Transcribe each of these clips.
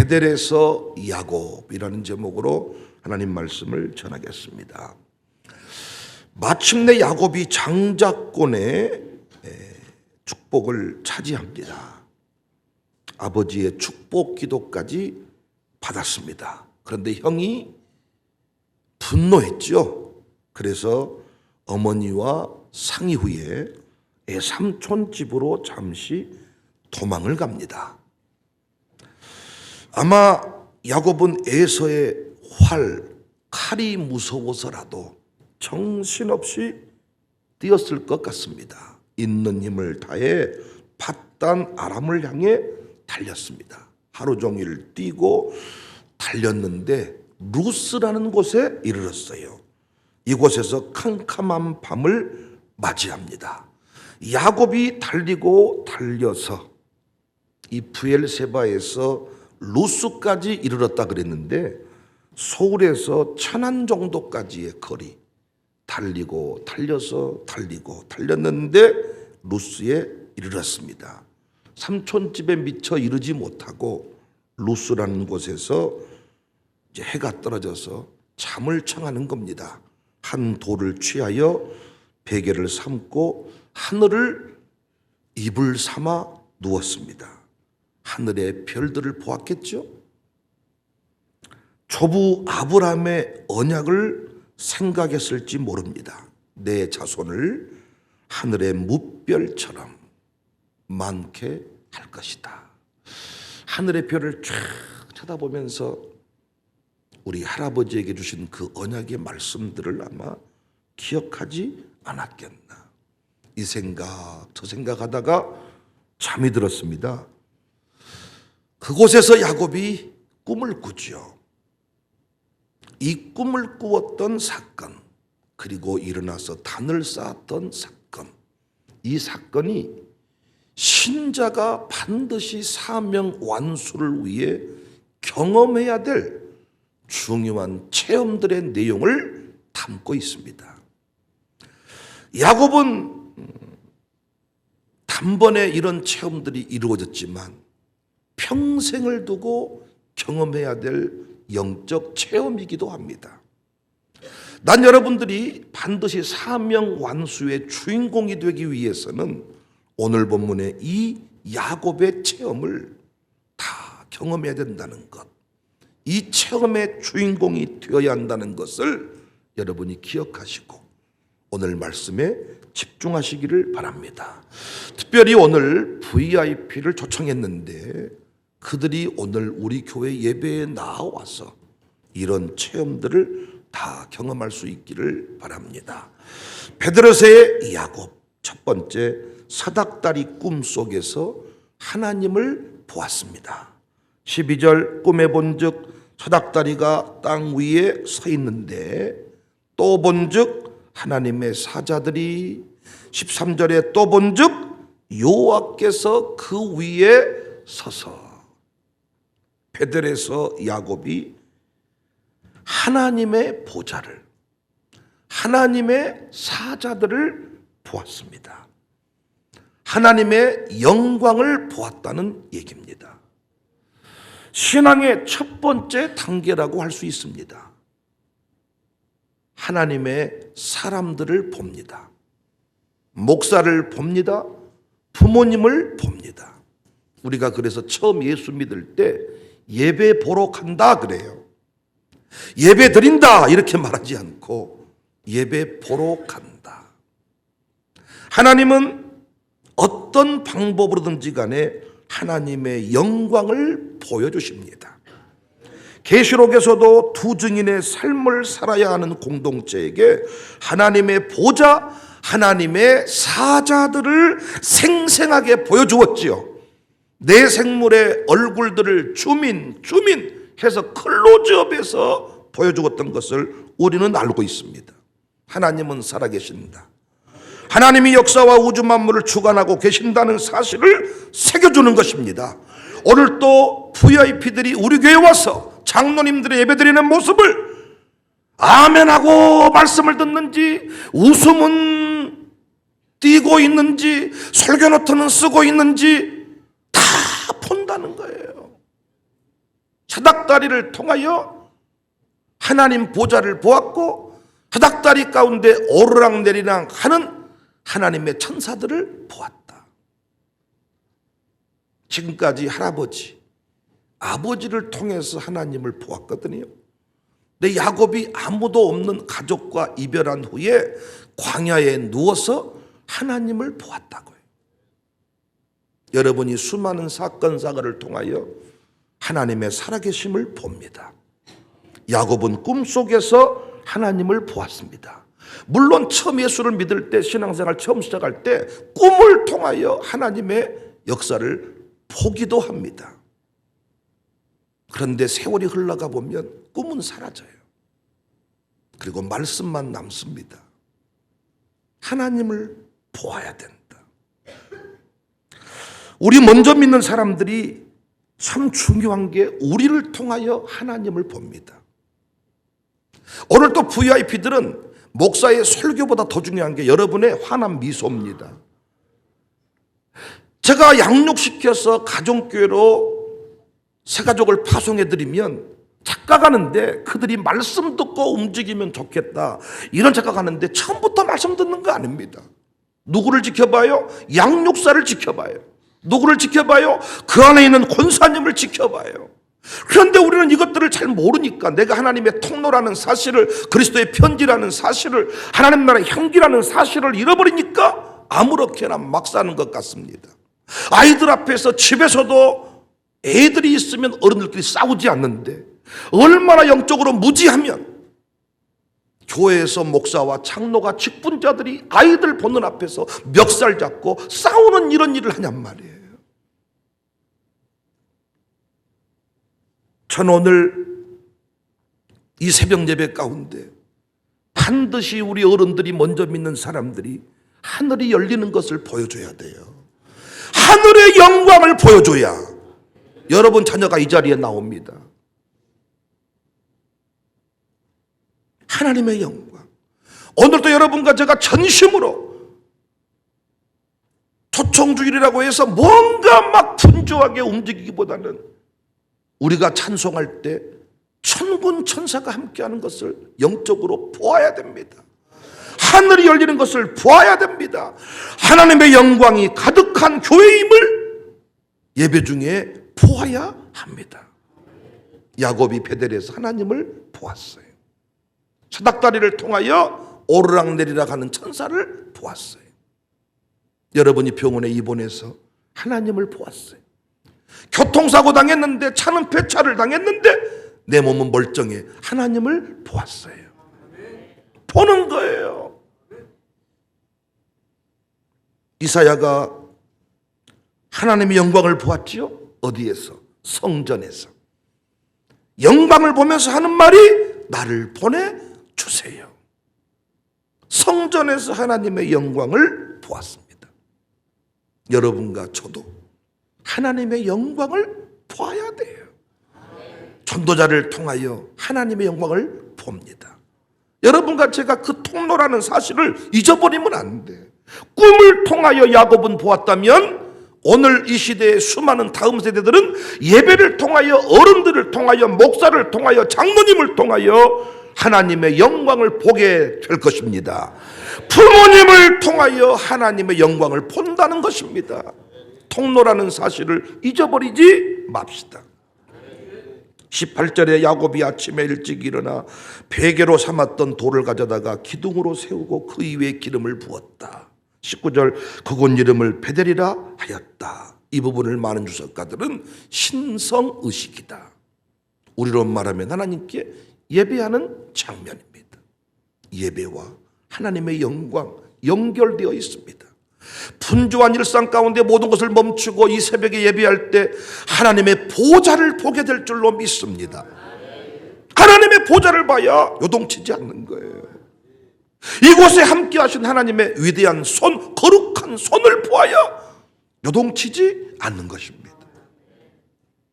베델에서 야곱이라는 제목으로 하나님 말씀을 전하겠습니다. 마침내 야곱이 장자권의 축복을 차지합니다. 아버지의 축복 기도까지 받았습니다. 그런데 형이 분노했죠. 그래서 어머니와 상의 후에 삼촌 집으로 잠시 도망을 갑니다. 아마 야곱은 에서의 칼이 무서워서라도 정신없이 뛰었을 것 같습니다. 있는 힘을 다해 밧단 아람을 향해 달렸습니다. 하루 종일 뛰고 달렸는데 루스라는 곳에 이르렀어요. 이곳에서 캄캄한 밤을 맞이합니다. 야곱이 달리고 달려서 이 브엘세바에서 루스까지 이르렀다 그랬는데 서울에서 천안 정도까지의 거리 달리고 달려서 달리고 달렸는데 루스에 이르렀습니다. 삼촌집에 미처 이르지 못하고 루스라는 곳에서 이제 해가 떨어져서 잠을 청하는 겁니다. 한 돌을 취하여 베개를 삼고 하늘을 이불 삼아 누웠습니다. 하늘의 별들을 보았겠죠. 조부 아브라함의 언약을 생각했을지 모릅니다. 내 자손을 하늘의 무별처럼 많게 할 것이다. 하늘의 별을 쫙 쳐다보면서 우리 할아버지에게 주신 그 언약의 말씀들을 아마 기억하지 않았겠나. 이 생각 저 생각하다가 잠이 들었습니다. 그곳에서 야곱이 꿈을 꾸죠. 이 꿈을 꾸었던 사건, 그리고 일어나서 단을 쌓았던 사건, 이 사건이 신자가 반드시 사명 완수를 위해 경험해야 될 중요한 체험들의 내용을 담고 있습니다. 야곱은 단번에 이런 체험들이 이루어졌지만 평생을 두고 경험해야 될 영적 체험이기도 합니다. 난 여러분들이 반드시 사명 완수의 주인공이 되기 위해서는 오늘 본문의 이 야곱의 체험을 다 경험해야 된다는 것, 이 체험의 주인공이 되어야 한다는 것을 여러분이 기억하시고 오늘 말씀에 집중하시기를 바랍니다. 특별히 오늘 VIP를 초청했는데 그들이 오늘 우리 교회 예배에 나와서 이런 체험들을 다 경험할 수 있기를 바랍니다. 베드로서의 야곱, 첫 번째 사닥다리 꿈 속에서 하나님을 보았습니다. 12절 꿈에 본즉 사닥다리가 땅 위에 서 있는데 또 본즉 하나님의 사자들이, 13절에 또 본즉 여호와께서 그 위에 서서. 베델에서 야곱이 하나님의 보좌를, 하나님의 사자들을 보았습니다. 하나님의 영광을 보았다는 얘기입니다. 신앙의 첫 번째 단계라고 할 수 있습니다. 하나님의 사람들을 봅니다. 목사를 봅니다. 부모님을 봅니다. 우리가 그래서 처음 예수 믿을 때 예배 보러 간다 그래요. 예배 드린다 이렇게 말하지 않고 예배 보러 간다. 하나님은 어떤 방법으로든지 간에 하나님의 영광을 보여주십니다. 계시록에서도 두 증인의 삶을 살아야 하는 공동체에게 하나님의 보좌, 하나님의 사자들을 생생하게 보여주었지요. 내 생물의 얼굴들을 주민 해서 클로즈업해서 보여주었던 것을 우리는 알고 있습니다. 하나님은 살아계신다. 하나님이 역사와 우주 만물을 주관하고 계신다는 사실을 새겨주는 것입니다. 오늘 또 VIP들이 우리 교회에 와서 장로님들의 예배드리는 모습을 아멘하고 말씀을 듣는지, 웃음은 띄고 있는지, 설교노트는 쓰고 있는지 다 본다는 거예요. 사닥다리를 통하여 하나님 보좌를 보았고 사닥다리 가운데 오르락내리락 하는 하나님의 천사들을 보았다. 지금까지 할아버지, 아버지를 통해서 하나님을 보았거든요. 근데 야곱이 아무도 없는 가족과 이별한 후에 광야에 누워서 하나님을 보았다고요. 여러분이 수많은 사건 사고를 통하여 하나님의 살아계심을 봅니다. 야곱은 꿈속에서 하나님을 보았습니다. 물론 처음 예수를 믿을 때, 신앙생활 처음 시작할 때 꿈을 통하여 하나님의 역사를 보기도 합니다. 그런데 세월이 흘러가 보면 꿈은 사라져요. 그리고 말씀만 남습니다. 하나님을 보아야 된다. 우리 먼저 믿는 사람들이 참 중요한 게 우리를 통하여 하나님을 봅니다. 오늘 또 VIP들은 목사의 설교보다 더 중요한 게 여러분의 환한 미소입니다. 제가 양육시켜서 가정교회로 새가족을 파송해드리면 착각하는데 그들이 말씀 듣고 움직이면 좋겠다 이런 착각하는데 처음부터 말씀 듣는 거 아닙니다. 누구를 지켜봐요? 양육사를 지켜봐요. 누구를 지켜봐요? 그 안에 있는 권사님을 지켜봐요. 그런데 우리는 이것들을 잘 모르니까 내가 하나님의 통로라는 사실을, 그리스도의 편지라는 사실을, 하나님 나라의 향기라는 사실을 잃어버리니까 아무렇게나 막 사는 것 같습니다. 아이들 앞에서 집에서도 애들이 있으면 어른들끼리 싸우지 않는데 얼마나 영적으로 무지하면 교회에서 목사와 장로가 직분자들이 아이들 보는 앞에서 멱살 잡고 싸우는 이런 일을 하냔 말이에요. 전 오늘 이 새벽 예배 가운데 반드시 우리 어른들이 먼저 믿는 사람들이 하늘이 열리는 것을 보여줘야 돼요. 하늘의 영광을 보여줘야 여러분 자녀가 이 자리에 나옵니다. 하나님의 영광. 오늘도 여러분과 제가 전심으로 초청주일이라고 해서 뭔가 막 분주하게 움직이기보다는 우리가 찬송할 때 천군 천사가 함께하는 것을 영적으로 보아야 됩니다. 하늘이 열리는 것을 보아야 됩니다. 하나님의 영광이 가득한 교회임을 예배 중에 보아야 합니다. 야곱이 베델에서 하나님을 보았어요. 사닥다리를 통하여 오르락내리락 하는 천사를 보았어요. 여러분이 병원에 입원해서 하나님을 보았어요. 교통사고 당했는데, 차는 폐차를 당했는데 내 몸은 멀쩡해. 하나님을 보았어요. 보는 거예요. 이사야가 하나님의 영광을 보았지요. 어디에서? 성전에서. 영광을 보면서 하는 말이 나를 보내주세요. 성전에서 하나님의 영광을 보았습니다. 여러분과 저도 하나님의 영광을 보아야 돼요. 전도자를 통하여 하나님의 영광을 봅니다. 여러분과 제가 그 통로라는 사실을 잊어버리면 안 돼. 꿈을 통하여 야곱은 보았다면 오늘 이 시대의 수많은 다음 세대들은 예배를 통하여, 어른들을 통하여, 목사를 통하여, 장로님을 통하여 하나님의 영광을 보게 될 것입니다. 부모님을 통하여 하나님의 영광을 본다는 것입니다. 통로라는 사실을 잊어버리지 맙시다. 18절에 야곱이 아침에 일찍 일어나 베개로 삼았던 돌을 가져다가 기둥으로 세우고 그 위에 기름을 부었다. 19절 그곳 이름을 베델이라 하였다. 이 부분을 많은 주석가들은 신성의식이다. 우리로 말하면 하나님께 예배하는 장면입니다. 예배와 하나님의 영광 연결되어 있습니다. 분주한 일상 가운데 모든 것을 멈추고 이 새벽에 예배할 때 하나님의 보좌를 보게 될 줄로 믿습니다. 하나님의 보좌를 봐야 요동치지 않는 거예요. 이곳에 함께 하신 하나님의 위대한 손, 거룩한 손을 보아야 요동치지 않는 것입니다.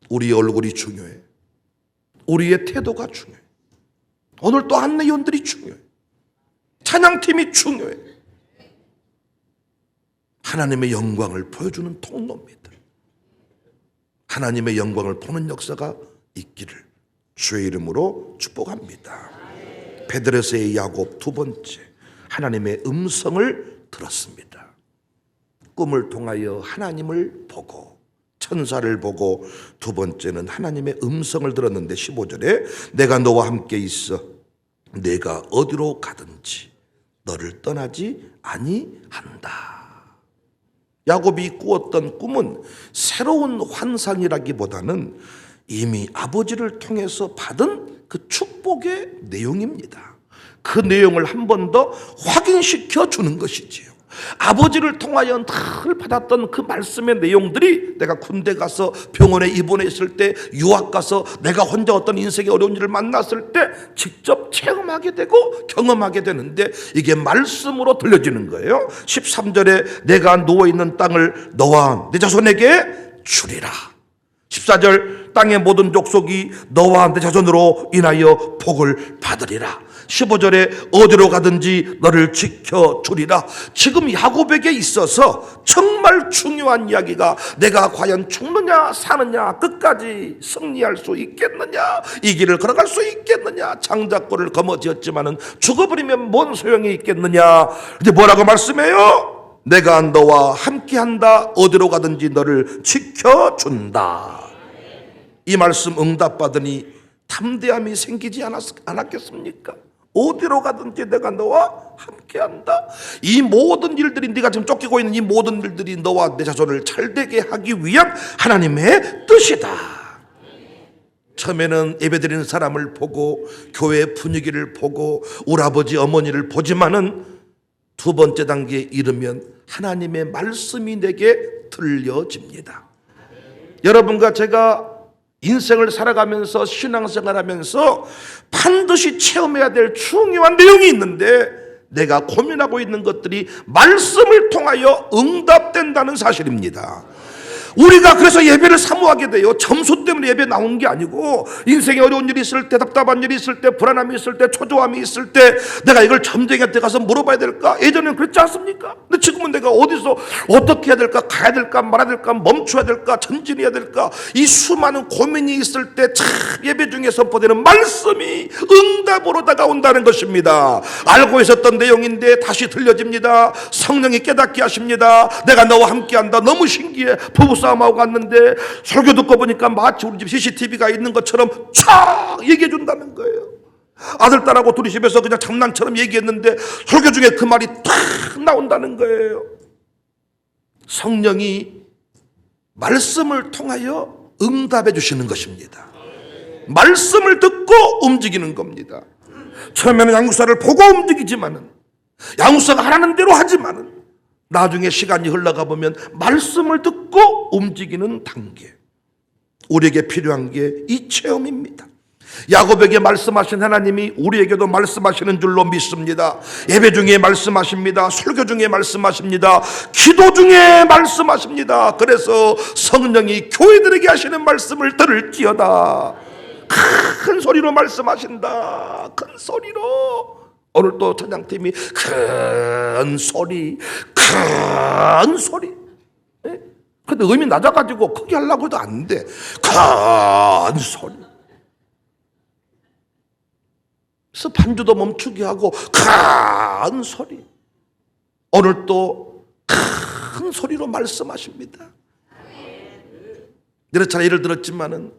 우리의 얼굴이 중요해. 우리의 태도가 중요해. 오늘 또 안내위원들이 중요해. 찬양팀이 중요해. 하나님의 영광을 보여주는 통로입니다. 하나님의 영광을 보는 역사가 있기를 주의 이름으로 축복합니다. 베드레스의 야곱 두 번째, 하나님의 음성을 들었습니다. 꿈을 통하여 하나님을 보고 천사를 보고, 두 번째는 하나님의 음성을 들었는데 15절에 내가 너와 함께 있어 내가 어디로 가든지 너를 떠나지 아니한다. 야곱이 꾸었던 꿈은 새로운 환상이라기보다는 이미 아버지를 통해서 받은 그 축복의 내용입니다. 그 내용을 한 번 더 확인시켜 주는 것이지요. 아버지를 통하여 늘 받았던 그 말씀의 내용들이 내가 군대 가서 병원에 입원해 있을 때, 유학 가서 내가 혼자 어떤 인생의 어려운 일을 만났을 때 직접 체험하게 되고 경험하게 되는데, 이게 말씀으로 들려지는 거예요. 13절에 내가 누워있는 땅을 너와 내 자손에게 주리라. 14절 땅의 모든 족속이 너와 내 자손으로 인하여 복을 받으리라. 15절에 어디로 가든지 너를 지켜주리라. 지금 야곱에게 있어서 정말 중요한 이야기가, 내가 과연 죽느냐 사느냐, 끝까지 승리할 수 있겠느냐, 이 길을 걸어갈 수 있겠느냐. 장작골을 거머쥐었지만은 죽어버리면 뭔 소용이 있겠느냐. 근데 뭐라고 말씀해요? 내가 너와 함께한다. 어디로 가든지 너를 지켜준다. 이 말씀 응답받으니 담대함이 생기지 않았겠습니까? 어디로 가든지 내가 너와 함께한다. 이 모든 일들이, 네가 지금 쫓기고 있는 이 모든 일들이 너와 내 자손을 잘되게 하기 위한 하나님의 뜻이다. 처음에는 예배드리는 사람을 보고 교회 분위기를 보고 우리 아버지 어머니를 보지만은 두 번째 단계에 이르면 하나님의 말씀이 내게 들려집니다. 여러분과 제가 인생을 살아가면서 신앙생활하면서 반드시 체험해야 될 중요한 내용이 있는데, 내가 고민하고 있는 것들이 말씀을 통하여 응답된다는 사실입니다. 우리가 그래서 예배를 사모하게 돼요. 점수 때문에 예배 나온 게 아니고, 인생에 어려운 일이 있을 때, 답답한 일이 있을 때, 불안함이 있을 때, 초조함이 있을 때 내가 이걸 점쟁이한테 가서 물어봐야 될까? 예전에는 그랬지 않습니까? 근데 지금은 내가 어디서 어떻게 해야 될까? 가야 될까? 말아야 될까? 멈춰야 될까? 전진해야 될까? 이 수많은 고민이 있을 때 참 예배 중에 선포되는 말씀이 응답으로 다가온다는 것입니다. 알고 있었던 내용인데 다시 들려집니다. 성령이 깨닫게 하십니다. 내가 너와 함께한다. 너무 신기해. 부부싸움하고 갔는데 설교 듣고 보니까 마치 우리 집 CCTV가 있는 것처럼 촥 얘기해 준다는 거예요. 아들 딸하고 둘이 집에서 그냥 장난처럼 얘기했는데 설교 중에 그 말이 탁 나온다는 거예요. 성령이 말씀을 통하여 응답해 주시는 것입니다. 말씀을 듣고 움직이는 겁니다. 처음에는 양육사를 보고 움직이지만은, 양육사가 하라는 대로 하지만은, 나중에 시간이 흘러가 보면 말씀을 듣고 움직이는 단계. 우리에게 필요한 게 이 체험입니다. 야곱에게 말씀하신 하나님이 우리에게도 말씀하시는 줄로 믿습니다. 예배 중에 말씀하십니다. 설교 중에 말씀하십니다. 기도 중에 말씀하십니다. 그래서 성령이 교회들에게 하시는 말씀을 들을지어다. 큰 소리로 말씀하신다. 큰 소리로. 오늘 또 찬양팀이 큰 소리, 큰 소리. 근데 음이 낮아가지고 크게 하려고 해도 안 돼. 큰 소리. 그래서 반주도 멈추게 하고 큰 소리. 오늘 또 큰 소리로 말씀하십니다. 여러 차례 예를 들었지만은,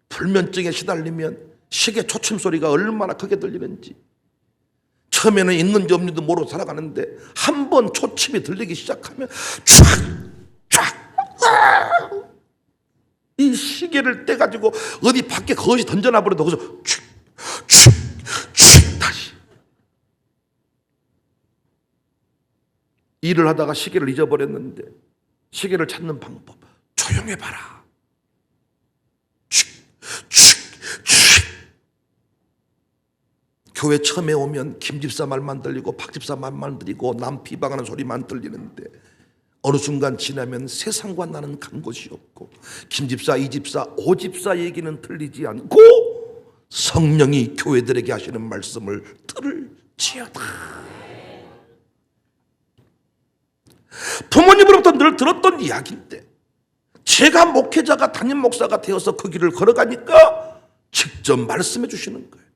불면증에 시달리면 시계 초침 소리가 얼마나 크게 들리는지, 처음에는 있는지 없는지도 모르고 살아가는데 한 번 초침이 들리기 시작하면 촥촥, 이 시계를 떼가지고 어디 밖에 거시 던져놔버려도 거기서 촥촥 다시. 일을 하다가 시계를 잊어버렸는데 시계를 찾는 방법, 조용해봐라. 교회 처음에 오면 김집사 말만 들리고 박집사 말만 들리고 남 비방하는 소리만 들리는데, 어느 순간 지나면 세상과 나는 간 곳이 없고 김집사, 이집사, 오집사 얘기는 들리지 않고 성령이 교회들에게 하시는 말씀을 들을지어다. 부모님으로부터 늘 들었던 이야기인데, 제가 목회자가 담임 목사가 되어서 그 길을 걸어가니까 직접 말씀해 주시는 거예요.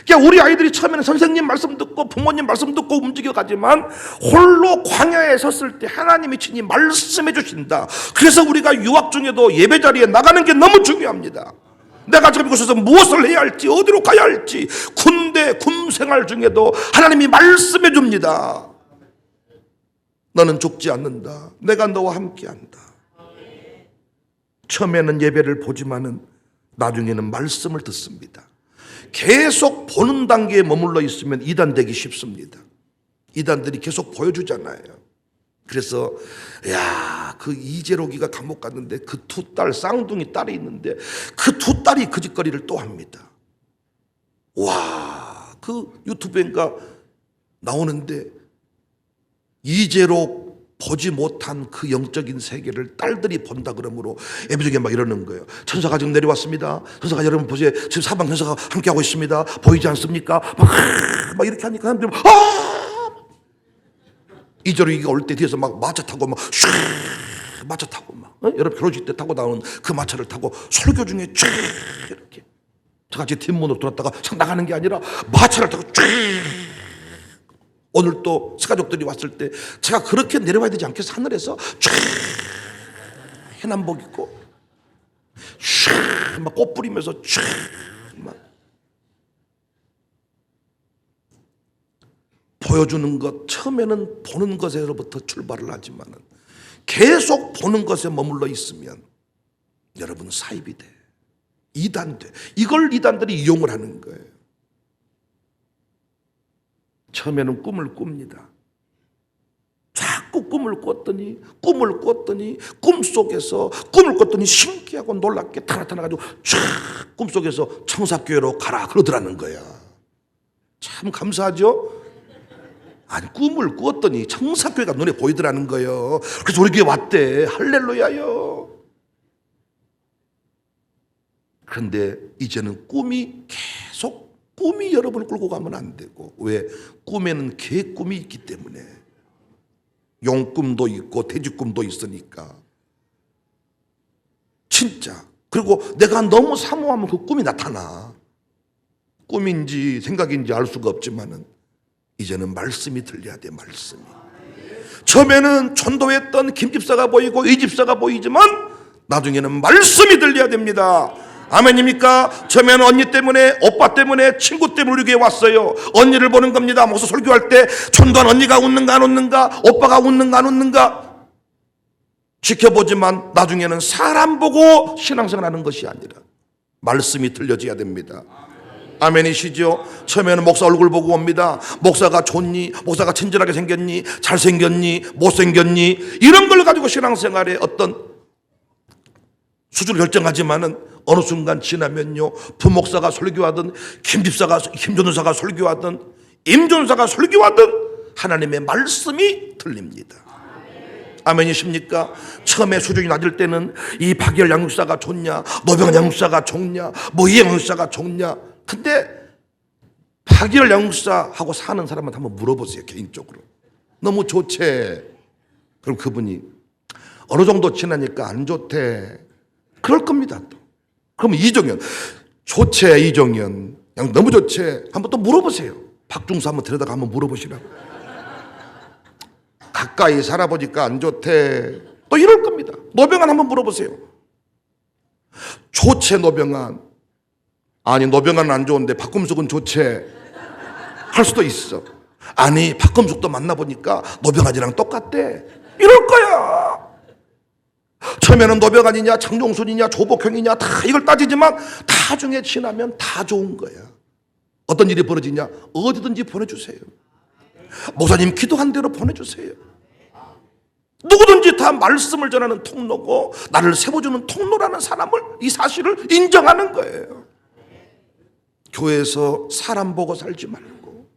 그러니까 우리 아이들이 처음에는 선생님 말씀 듣고 부모님 말씀 듣고 움직여가지만 홀로 광야에 섰을 때 하나님이 친히 말씀해 주신다. 그래서 우리가 유학 중에도 예배 자리에 나가는 게 너무 중요합니다. 내가 지금 이곳에서 무엇을 해야 할지, 어디로 가야 할지, 군대 군생활 중에도 하나님이 말씀해 줍니다. 너는 죽지 않는다. 내가 너와 함께한다. 처음에는 예배를 보지만은 나중에는 말씀을 듣습니다. 계속 보는 단계에 머물러 있으면 이단되기 쉽습니다. 이단들이 계속 보여주잖아요. 그래서 그 이재록이가 감옥 갔는데 그 두 딸, 쌍둥이 딸이 있는데 그 두 딸이 그 짓거리를 또 합니다. 와, 그 유튜브인가 나오는데 이재록 보지 못한 그 영적인 세계를 딸들이 본다 그러므로 예배중에 막 이러는 거예요. 천사가 지금 내려왔습니다. 천사가 여러분 보세요. 지금 사방 천사가 함께하고 있습니다. 보이지 않습니까? 막 이렇게 하니까 사람들이 이재록이가 올 때 뒤에서 막 마차 타고 막 마차 타고 막 여러분 결혼식 때 타고 나오는 그 마차를 타고 설교 중에 이렇게 저같이 뒷문으로 들어왔다가 나가는 게 아니라 마차를 타고 오늘 또 스가족들이 왔을 때 제가 그렇게 내려와야 되지 않겠어? 하늘에서 해남복 입고 막 꽃 뿌리면서 막 보여주는 것, 처음에는 보는 것에서부터 출발을 하지만은 계속 보는 것에 머물러 있으면 여러분 사입이 돼. 이단돼. 이걸 이단들이 이용을 하는 거예요. 처음에는 꿈을 꿉니다. 자꾸 꿈을 꿨더니 꿈속에서 꿈을 꿨더니 신기하고 놀랍게 다 나타나가지고 쫙 꿈속에서 청사교회로 가라 그러더라는 거야. 참 감사하죠? 아니 꿈을 꾸었더니 청사교회가 눈에 보이더라는 거예요. 그래서 우리 교회 왔대. 할렐루야요. 그런데 이제는 꿈이 여러분을 끌고 가면 안 되고, 왜? 꿈에는 개꿈이 있기 때문에. 용꿈도 있고 돼지꿈도 있으니까. 진짜. 그리고 내가 너무 사모하면 그 꿈이 나타나. 꿈인지 생각인지 알 수가 없지만은 이제는 말씀이 들려야 돼. 말씀이. 처음에는 전도했던 김집사가 보이고 이집사가 보이지만 나중에는 말씀이 들려야 됩니다. 아멘입니까? 처음에는 언니 때문에, 오빠 때문에, 친구 때문에 우리 교회에 왔어요. 언니를 보는 겁니다. 목사 설교할 때 전도한 언니가 웃는가 안 웃는가, 오빠가 웃는가 안 웃는가 지켜보지만 나중에는 사람 보고 신앙생활 하는 것이 아니라 말씀이 들려져야 됩니다. 아멘이시죠? 처음에는 목사 얼굴 보고 옵니다. 목사가 좋니? 목사가 친절하게 생겼니? 잘생겼니? 못생겼니? 이런 걸 가지고 신앙생활에 어떤 수준을 결정하지만은 어느 순간 지나면요, 부목사가 설교하든 김전도사가 설교하든 임전도사가 설교하든 하나님의 말씀이 들립니다. 아멘이십니까? 처음에 수준이 낮을 때는 이 박열 양육사가 좋냐, 노병환 양육사가 좋냐, 뭐 이 양육사가 좋냐. 근데 박열 양육사하고 사는 사람한테 한번 물어보세요. 개인적으로 너무 좋대. 그럼 그분이 어느 정도 지나니까 안 좋대. 그럴 겁니다. 또 그럼 이종현 좋지. 이종현 양 너무 좋지. 한번 또 물어보세요. 박중수 한번 데려다가 한번 물어보시라고. 가까이 살아보니까 안 좋대. 또 이럴 겁니다. 노병환 한번 물어보세요. 좋지. 노병환. 아니 노병환은 안 좋은데 박금숙은 좋지 할 수도 있어. 아니 박금숙도 만나보니까 노병환이랑 똑같대. 이럴 거야. 처음에는 노병환이냐 장종순이냐 조복형이냐 다 이걸 따지지만 나중에 지나면 다 좋은 거야. 어떤 일이 벌어지냐, 어디든지 보내주세요. 목사님 기도한 대로 보내주세요. 누구든지 다 말씀을 전하는 통로고 나를 세워주는 통로라는 사람을, 이 사실을 인정하는 거예요. 교회에서 사람 보고 살지 말고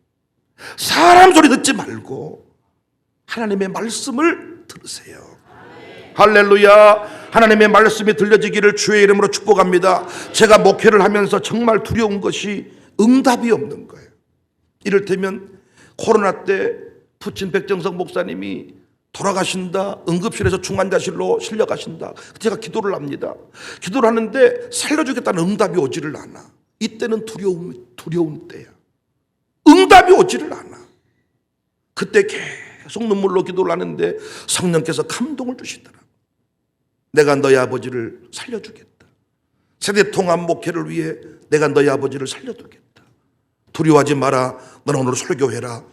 사람 소리 듣지 말고 하나님의 말씀을 들으세요. 할렐루야. 하나님의 말씀이 들려지기를 주의 이름으로 축복합니다. 제가 목회를 하면서 정말 두려운 것이 응답이 없는 거예요. 이를테면 코로나 때 부친 백정석 목사님이 돌아가신다, 응급실에서 중환자실로 실려가신다. 제가 기도를 합니다. 기도를 하는데 살려주겠다는 응답이 오지를 않아. 이때는 두려운 때야. 응답이 오지를 않아. 그때 계속 눈물로 기도를 하는데 성령께서 감동을 주시더라. 내가 너희 아버지를 살려주겠다. 세대 통합 목회를 위해 내가 너희 아버지를 살려두겠다. 두려워하지 마라. 너는 오늘 설교해라.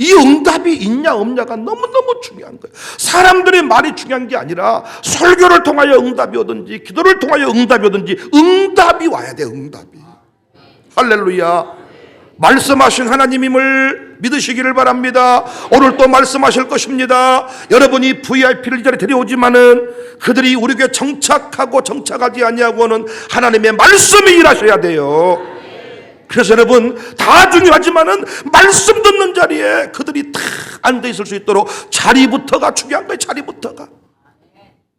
이 응답이 있냐 없냐가 너무너무 중요한 거예요. 사람들의 말이 중요한 게 아니라 설교를 통하여 응답이 오든지 기도를 통하여 응답이 오든지 응답이 와야 돼. 응답이. 할렐루야. 말씀하신 하나님임을 믿으시기를 바랍니다. 오늘 또 말씀하실 것입니다. 여러분이 VIP를 이 자리에 데려오지만은 그들이 우리 교회에 정착하고 정착하지 아니하고는 하나님의 말씀이 일하셔야 돼요. 그래서 여러분, 다 중요하지만은 말씀 듣는 자리에 그들이 다 앉아 있을 수 있도록 자리부터가 중요한 거예요. 자리부터가.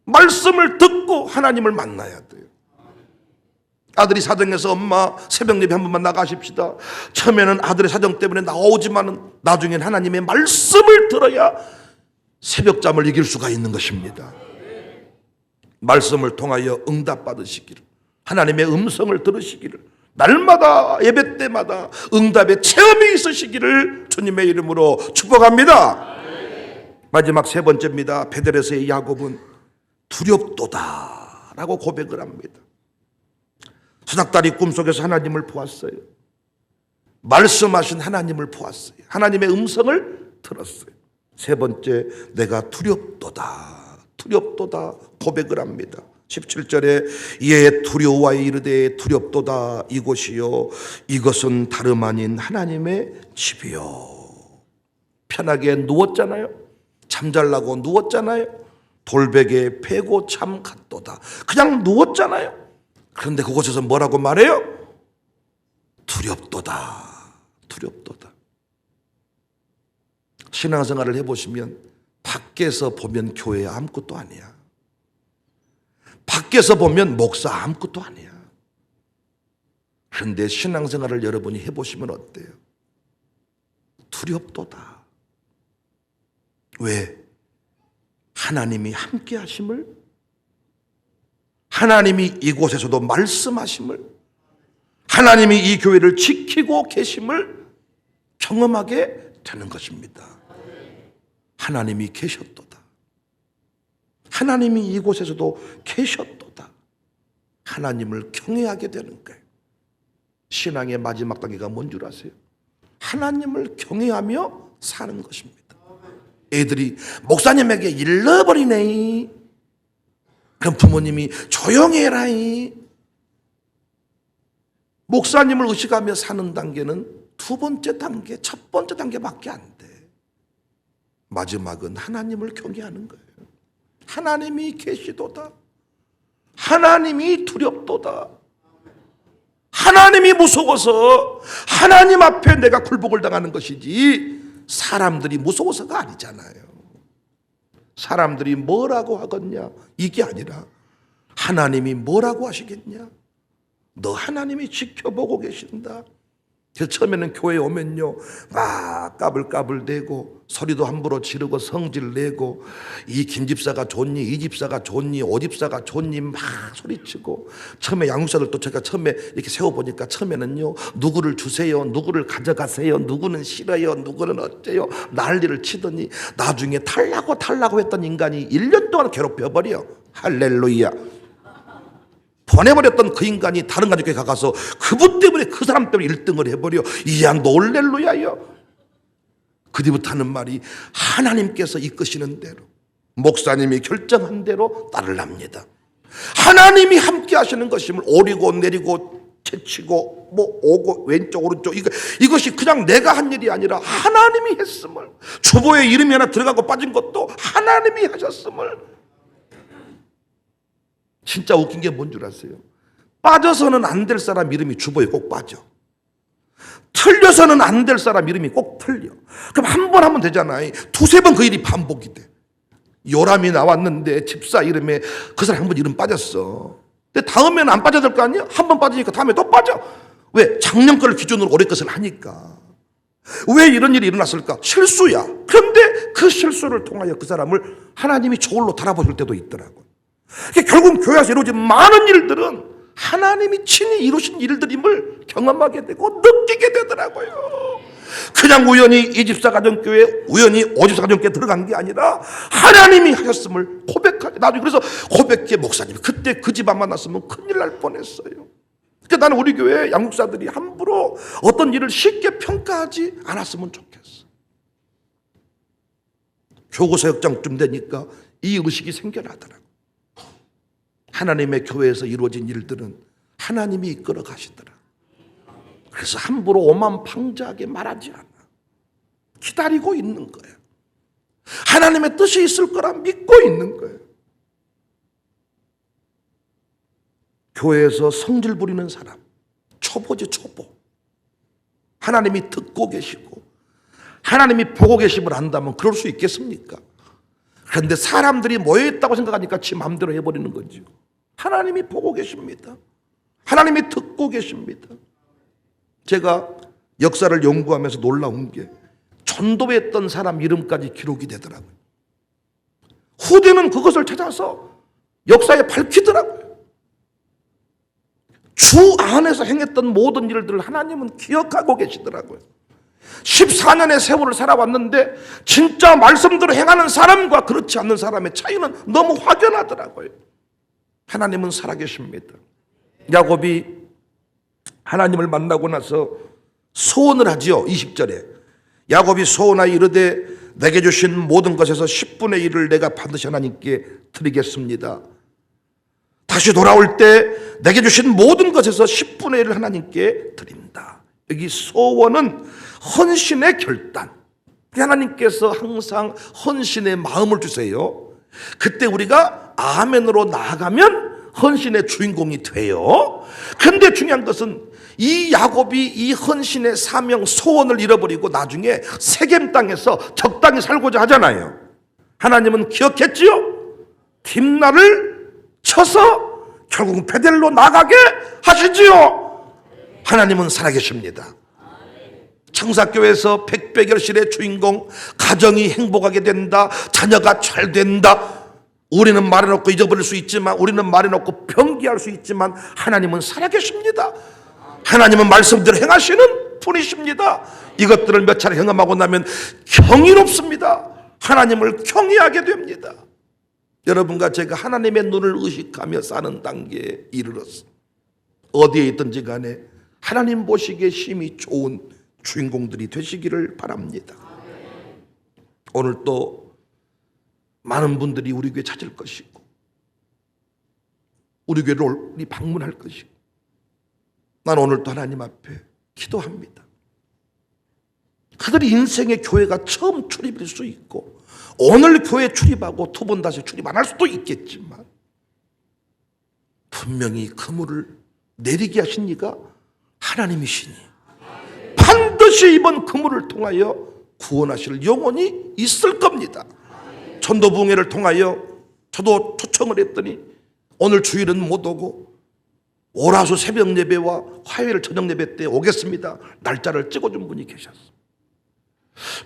말씀을 듣고 하나님을 만나야 돼요. 아들이 사정해서 엄마 새벽 예배 한 번만 나가십시다. 처음에는 아들의 사정 때문에 나오지만은 나중엔 하나님의 말씀을 들어야 새벽잠을 이길 수가 있는 것입니다. 말씀을 통하여 응답 받으시기를, 하나님의 음성을 들으시기를, 날마다 예배 때마다 응답의 체험이 있으시기를 주님의 이름으로 축복합니다. 마지막 세 번째입니다. 베델에서의 야곱은 두렵도다 라고 고백을 합니다. 서작달이 꿈속에서 하나님을 보았어요. 말씀하신 하나님을 보았어요. 하나님의 음성을 들었어요. 세 번째, 내가 두렵도다 고백을 합니다. 17절에 이에 두려워하여 이르되 두렵도다 이곳이요 이것은 다름 아닌 하나님의 집이요. 편하게 누웠잖아요. 잠잘라고 누웠잖아요. 돌베개에 패고 참 같도다. 그냥 누웠잖아요. 그런데 그곳에서 뭐라고 말해요? 두렵도다. 신앙생활을 해보시면 밖에서 보면 교회 아무것도 아니야. 밖에서 보면 목사 아무것도 아니야. 그런데 신앙생활을 여러분이 해보시면 어때요? 두렵도다. 왜? 하나님이 함께 하심을, 하나님이 이곳에서도 말씀하심을, 하나님이 이 교회를 지키고 계심을 경험하게 되는 것입니다. 하나님이 계셨도다. 하나님이 이곳에서도 계셨도다. 하나님을 경외하게 되는 거예요. 신앙의 마지막 단계가 뭔 줄 아세요? 하나님을 경외하며 사는 것입니다. 애들이 목사님에게 일러버리네. 그럼 부모님이 조용히 해라. 목사님을 의식하며 사는 단계는 두 번째 단계, 첫 번째 단계밖에 안 돼. 마지막은 하나님을 경외하는 거예요. 하나님이 계시도다. 하나님이 두렵도다. 하나님이 무서워서 하나님 앞에 내가 굴복을 당하는 것이지 사람들이 무서워서가 아니잖아요. 사람들이 뭐라고 하겠냐 이게 아니라 하나님이 뭐라고 하시겠냐. 너 하나님이 지켜보고 계신다. 그래서 처음에는 교회에 오면요 막 까불까불대고 소리도 함부로 지르고 성질 내고 이 김집사가 좋니 이 집사가 좋니 오 집사가 좋니 막 소리치고, 처음에 양육사들도 제가 처음에 이렇게 세워보니까 처음에는요 누구를 주세요, 누구를 가져가세요, 누구는 싫어요, 누구는 어째요 난리를 치더니 나중에 탈라고 했던 인간이 1년 동안 괴롭혀버려. 할렐루야. 보내버렸던 그 인간이 다른 가족에 가서 그분 때문에 그 사람 때문에 1등을 해버려. 이야 놀렐루야요. 그 뒤부터 하는 말이 하나님께서 이끄시는 대로 목사님이 결정한 대로 따르랍니다. 하나님이 함께 하시는 것임을 오리고 내리고 채치고 뭐 오고 왼쪽 오른쪽 이것이 그냥 내가 한 일이 아니라 하나님이 했음을, 주보에 이름이 하나 들어가고 빠진 것도 하나님이 하셨음을. 진짜 웃긴 게 뭔 줄 아세요? 빠져서는 안 될 사람 이름이 주보에 꼭 빠져. 틀려서는 안 될 사람 이름이 꼭 틀려. 그럼 한 번 하면 되잖아요. 두세 번 그 일이 반복이 돼. 요람이 나왔는데 집사 이름에 그 사람 한 번 이름 빠졌어. 근데 다음에는 안 빠져야 될 거 아니야? 한 번 빠지니까 다음에 또 빠져. 왜? 작년 거를 기준으로 올해 것을 하니까. 왜 이런 일이 일어났을까? 실수야. 그런데 그 실수를 통하여 그 사람을 하나님이 저울로 달아보실 때도 있더라고요. 결국 교회에서 이루어진 많은 일들은 하나님이 친히 이루신 일들임을 경험하게 되고 느끼게 되더라고요. 그냥 우연히 이집사 가정교회, 우연히 오집사 가정교회 들어간 게 아니라 하나님이 하셨음을 고백하게. 나도 그래서 고백해. 목사님 그때 그 집 안 만났으면 큰일 날 뻔했어요. 그러니까 나는 우리 교회 양육사들이 함부로 어떤 일을 쉽게 평가하지 않았으면 좋겠어. 교구사역장쯤 되니까 이 의식이 생겨나더라고. 하나님의 교회에서 이루어진 일들은 하나님이 이끌어 가시더라. 그래서 함부로 오만방자하게 말하지 않아. 기다리고 있는 거야. 하나님의 뜻이 있을 거라 믿고 있는 거예요. 교회에서 성질 부리는 사람, 초보지 초보. 하나님이 듣고 계시고 하나님이 보고 계심을 안다면 그럴 수 있겠습니까? 그런데 사람들이 모여있다고 생각하니까 지 마음대로 해버리는 거죠. 하나님이 보고 계십니다. 하나님이 듣고 계십니다. 제가 역사를 연구하면서 놀라운 게 전도했던 사람 이름까지 기록이 되더라고요. 후대는 그것을 찾아서 역사에 밝히더라고요. 주 안에서 행했던 모든 일들을 하나님은 기억하고 계시더라고요. 14년의 세월을 살아왔는데 진짜 말씀대로 행하는 사람과 그렇지 않는 사람의 차이는 너무 확연하더라고요. 하나님은 살아계십니다. 야곱이 하나님을 만나고 나서 소원을 하지요. 20절에 야곱이 소원하여 이르되 내게 주신 모든 것에서 10분의 1을 내가 반드시 하나님께 드리겠습니다. 다시 돌아올 때 내게 주신 모든 것에서 10분의 1을 하나님께 드린다. 여기 소원은 헌신의 결단. 하나님께서 항상 헌신의 마음을 주세요. 그때 우리가 아멘으로 나아가면 헌신의 주인공이 돼요. 그런데 중요한 것은 이 야곱이 이 헌신의 사명 소원을 잃어버리고 나중에 세겜 땅에서 적당히 살고자 하잖아요. 하나님은 기억했지요. 딥나를 쳐서 결국은 베델로 나가게 하시지요. 하나님은 살아계십니다. 창사교회에서 백배결실의 주인공, 가정이 행복하게 된다, 자녀가 잘 된다. 우리는 말해놓고 잊어버릴 수 있지만, 우리는 말해놓고 변기할 수 있지만 하나님은 살아계십니다. 하나님은 말씀대로 행하시는 분이십니다. 이것들을 몇 차례 경험하고 나면 경이롭습니다. 하나님을 경외하게 됩니다. 여러분과 제가 하나님의 눈을 의식하며 사는 단계에 이르렀어. 어디에 있든지 간에 하나님 보시기에 심히 좋은 주인공들이 되시기를 바랍니다. 오늘 또 많은 분들이 우리 교회 찾을 것이고 우리 교회를 방문할 것이고 난 오늘도 하나님 앞에 기도합니다. 그들이 인생의 교회가 처음 출입일 수 있고 오늘 교회 출입하고 두 번 다시 출입 안 할 수도 있겠지만 분명히 그물을 내리게 하신 이가 하나님이시니 반드시 이번 그물을 통하여 구원하실 영혼이 있을 겁니다. 전도부흥회를 통하여 저도 초청을 했더니 오늘 주일은 못 오고 오라수 새벽 예배와 화요일 저녁 예배 때 오겠습니다. 날짜를 찍어준 분이 계셨어.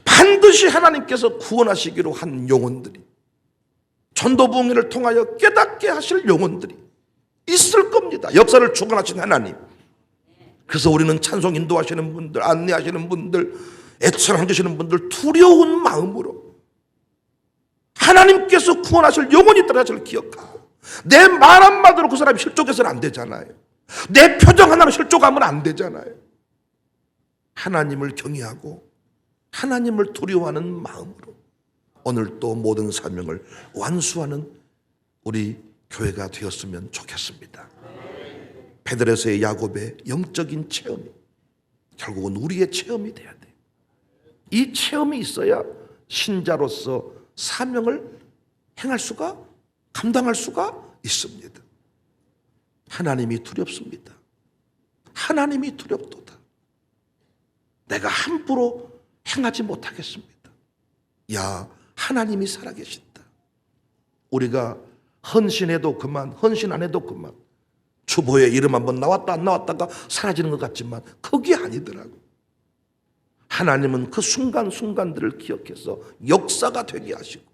반드시 하나님께서 구원하시기로 한 영혼들이, 전도부흥회를 통하여 깨닫게 하실 영혼들이 있을 겁니다. 역사를 주관하신 하나님. 그래서 우리는 찬송 인도하시는 분들, 안내하시는 분들, 애처럼 해주시는 분들 두려운 마음으로 하나님께서 구원하실 영혼이 있다는 사실을 기억하고 내 말 한마디로 그 사람이 실족해서는 안 되잖아요. 내 표정 하나로 실족하면 안 되잖아요. 하나님을 경외하고 하나님을 두려워하는 마음으로 오늘 또 모든 사명을 완수하는 우리 교회가 되었으면 좋겠습니다. 베들에서의 야곱의 영적인 체험이 결국은 우리의 체험이 돼야 돼요. 이 체험이 있어야 신자로서 사명을 행할 수가, 감당할 수가 있습니다. 하나님이 두렵습니다. 하나님이 두렵도다. 내가 함부로 행하지 못하겠습니다. 야, 하나님이 살아계신다. 우리가 헌신해도 그만, 헌신 안 해도 그만, 주보에 이름 한번 나왔다 안 나왔다가 사라지는 것 같지만 그게 아니더라고. 하나님은 그 순간순간들을 기억해서 역사가 되게 하시고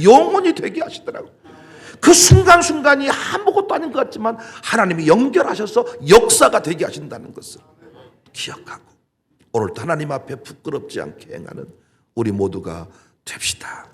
영원히 되게 하시더라고. 그 순간순간이 아무것도 아닌 것 같지만 하나님이 연결하셔서 역사가 되게 하신다는 것을 기억하고 오늘도 하나님 앞에 부끄럽지 않게 행하는 우리 모두가 됩시다.